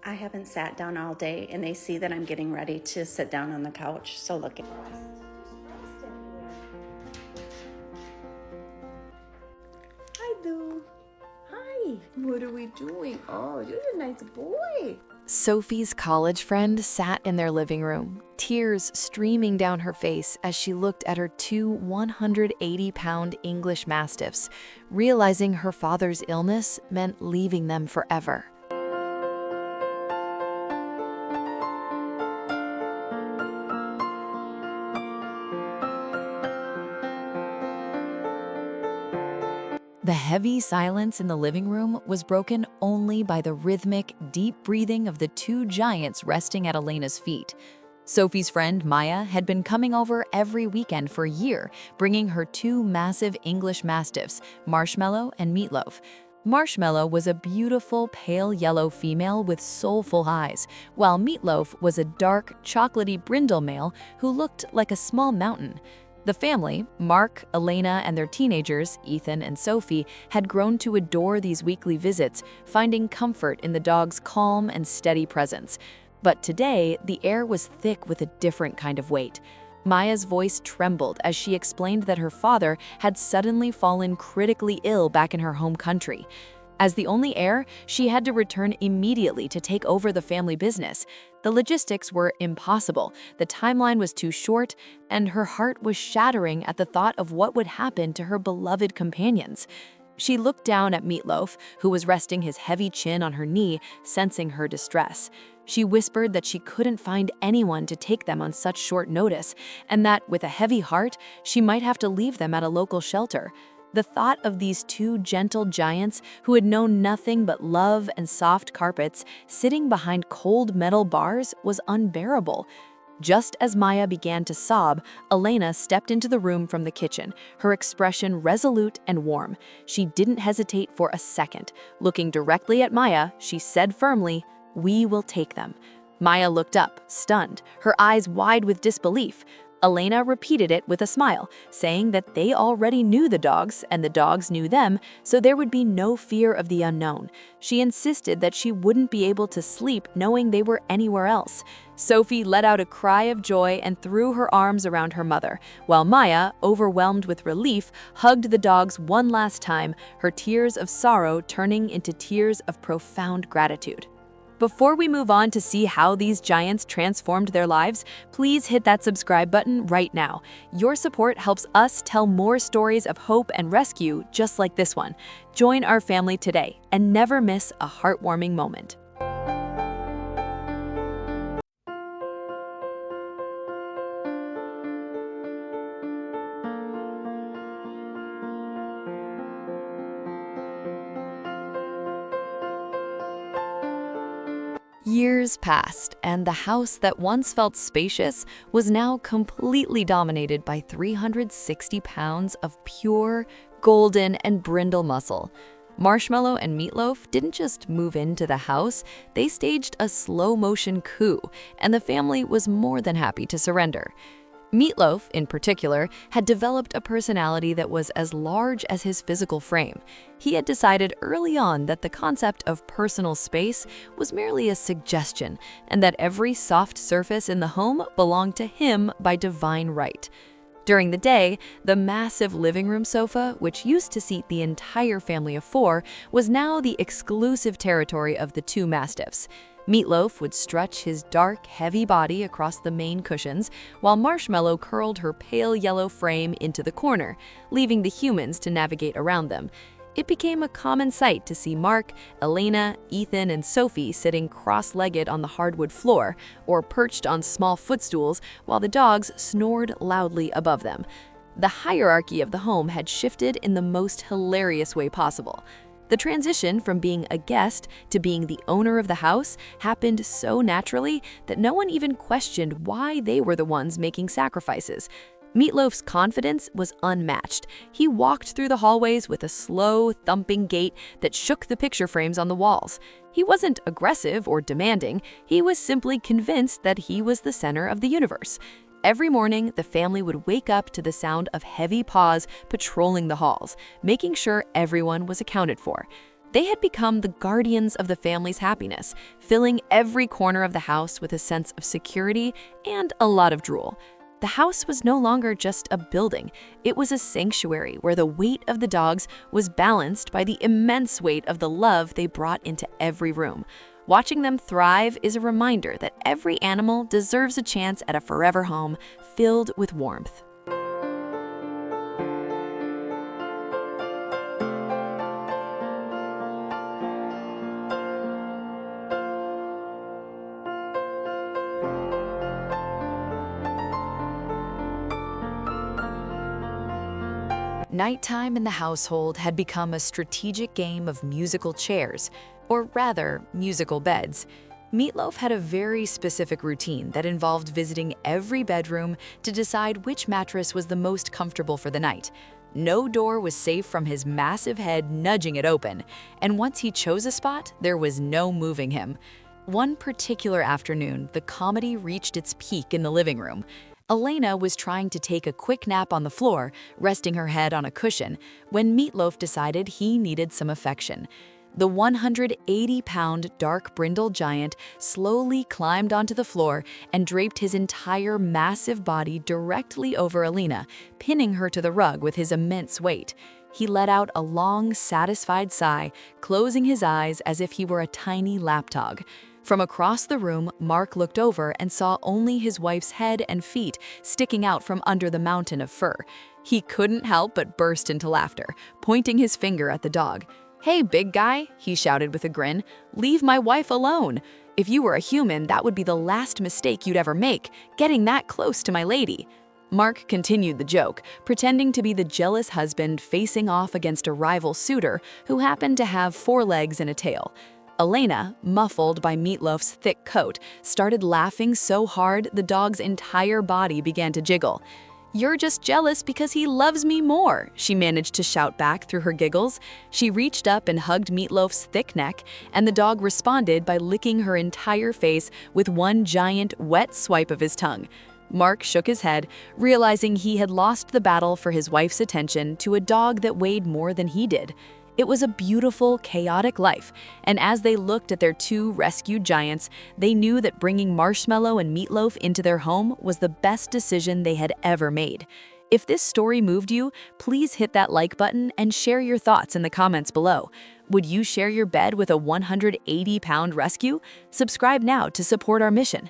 I haven't sat down all day and they see that I'm getting ready to sit down on the couch. So look at Hi, Lou. Hi. What are we doing? Oh, you're a nice boy. Sophie's college friend sat in their living room, tears streaming down her face as she looked at her two 180-pound English Mastiffs, realizing her father's illness meant leaving them forever. The heavy silence in the living room was broken only by the rhythmic, deep breathing of the two giants resting at Elena's feet. Sophie's friend Maya had been coming over every weekend for a year, bringing her two massive English Mastiffs, Marshmallow and Meatloaf. Marshmallow was a beautiful pale yellow female with soulful eyes, while Meatloaf was a dark, chocolatey brindle male who looked like a small mountain. The family, Mark, Elena, and their teenagers, Ethan and Sophie, had grown to adore these weekly visits, finding comfort in the dog's calm and steady presence. But today, the air was thick with a different kind of weight. Maya's voice trembled as she explained that her father had suddenly fallen critically ill back in her home country. As the only heir, she had to return immediately to take over the family business. The logistics were impossible, the timeline was too short, and her heart was shattering at the thought of what would happen to her beloved companions. She looked down at Meatloaf, who was resting his heavy chin on her knee, sensing her distress. She whispered that she couldn't find anyone to take them on such short notice, and that, with a heavy heart, she might have to leave them at a local shelter. The thought of these two gentle giants who had known nothing but love and soft carpets sitting behind cold metal bars was unbearable. Just as Maya began to sob, Elena stepped into the room from the kitchen, her expression resolute and warm. She didn't hesitate for a second. Looking directly at Maya, she said firmly, "We will take them." Maya looked up, stunned, her eyes wide with disbelief. Elena repeated it with a smile, saying that they already knew the dogs and the dogs knew them, so there would be no fear of the unknown. She insisted that she wouldn't be able to sleep knowing they were anywhere else. Sophie let out a cry of joy and threw her arms around her mother, while Maya, overwhelmed with relief, hugged the dogs one last time, her tears of sorrow turning into tears of profound gratitude. Before we move on to see how these giants transformed their lives, please hit that subscribe button right now. Your support helps us tell more stories of hope and rescue just like this one. Join our family today and never miss a heartwarming moment. Years passed, and the house that once felt spacious was now completely dominated by 360 pounds of pure, golden, and brindle muscle. Marshmallow and Meatloaf didn't just move into the house, they staged a slow-motion coup, and the family was more than happy to surrender. Meatloaf, in particular, had developed a personality that was as large as his physical frame. He had decided early on that the concept of personal space was merely a suggestion, and that every soft surface in the home belonged to him by divine right. During the day, the massive living room sofa, which used to seat the entire family of four, was now the exclusive territory of the two Mastiffs. Meatloaf would stretch his dark, heavy body across the main cushions, while Marshmallow curled her pale yellow frame into the corner, leaving the humans to navigate around them. It became a common sight to see Mark, Elena, Ethan, and Sophie sitting cross-legged on the hardwood floor or perched on small footstools while the dogs snored loudly above them. The hierarchy of the home had shifted in the most hilarious way possible. The transition from being a guest to being the owner of the house happened so naturally that no one even questioned why they were the ones making sacrifices. Meatloaf's confidence was unmatched. He walked through the hallways with a slow, thumping gait that shook the picture frames on the walls. He wasn't aggressive or demanding, he was simply convinced that he was the center of the universe. Every morning, the family would wake up to the sound of heavy paws patrolling the halls, making sure everyone was accounted for. They had become the guardians of the family's happiness, filling every corner of the house with a sense of security and a lot of drool. The house was no longer just a building. It was a sanctuary where the weight of the dogs was balanced by the immense weight of the love they brought into every room. Watching them thrive is a reminder that every animal deserves a chance at a forever home filled with warmth. Nighttime in the household had become a strategic game of musical chairs, or rather, musical beds. Meatloaf had a very specific routine that involved visiting every bedroom to decide which mattress was the most comfortable for the night. No door was safe from his massive head nudging it open, and once he chose a spot, there was no moving him. One particular afternoon, the comedy reached its peak in the living room. Elena was trying to take a quick nap on the floor, resting her head on a cushion, when Meatloaf decided he needed some affection. The 180-pound dark brindle giant slowly climbed onto the floor and draped his entire massive body directly over Elena, pinning her to the rug with his immense weight. He let out a long, satisfied sigh, closing his eyes as if he were a tiny lapdog. From across the room, Mark looked over and saw only his wife's head and feet sticking out from under the mountain of fur. He couldn't help but burst into laughter, pointing his finger at the dog. "Hey, big guy," he shouted with a grin, "leave my wife alone. If you were a human, that would be the last mistake you'd ever make, getting that close to my lady." Mark continued the joke, pretending to be the jealous husband facing off against a rival suitor who happened to have 4 legs and a tail. Elena, muffled by Meatloaf's thick coat, started laughing so hard the dog's entire body began to jiggle. "You're just jealous because he loves me more," she managed to shout back through her giggles. She reached up and hugged Meatloaf's thick neck, and the dog responded by licking her entire face with one giant, wet swipe of his tongue. Mark shook his head, realizing he had lost the battle for his wife's attention to a dog that weighed more than he did. It was a beautiful, chaotic life, and as they looked at their 2 rescued giants, they knew that bringing Marshmallow and Meatloaf into their home was the best decision they had ever made. If this story moved you, please hit that like button and share your thoughts in the comments below. Would you share your bed with a 180-pound rescue? Subscribe now to support our mission.